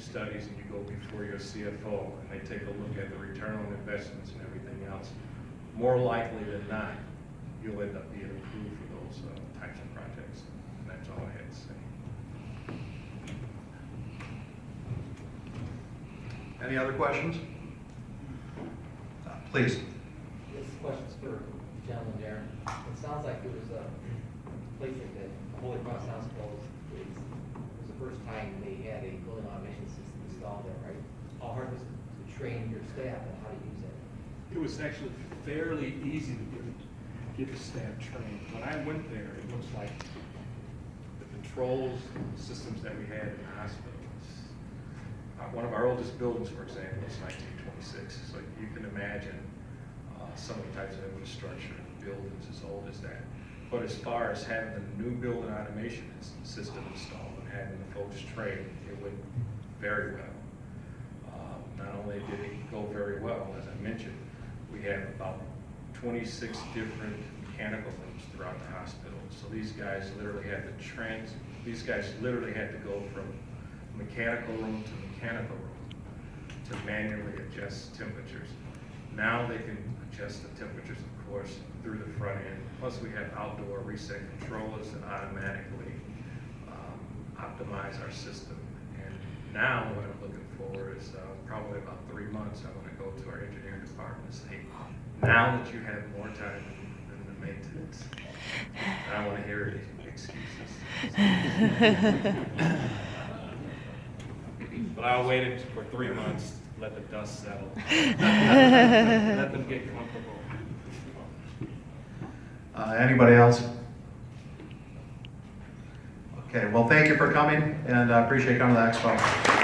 studies and you go before your CFO and they take a look at the return on investments and everything else, more likely than not, you'll end up being approved for those types of projects. And that's all I had to say. Any other questions? Please. This question's for the gentleman there. It sounds like there was a place like the Holy Cross Hospital was the first time they had a building automation system installed there, right? How hard was it to train your staff on how to use it? It was actually fairly easy to get the staff trained. When I went there, it looks like the controls systems that we had in the hospital. One of our oldest buildings, for example, is 1926. So you can imagine some of the types of infrastructure and buildings as old as that. But as far as having the new building automation system installed and having the folks trained, it went very well. Not only did it go very well, as I mentioned, we have about 26 different mechanical rooms throughout the hospital. So these guys literally had to go from mechanical room to mechanical room to manually adjust temperatures. Now they can adjust the temperatures, of course, through the front end. Plus we have outdoor reset controllers that automatically optimize our system. And now what I'm looking for is probably about 3 months, I'm going to go to our engineering department and say, now that you have more time than the maintenance, I don't want to hear any excuses. But I'll wait for 3 months, let the dust settle, let them get comfortable. Anybody else? Okay, well, thank you for coming, and I appreciate coming to the expo.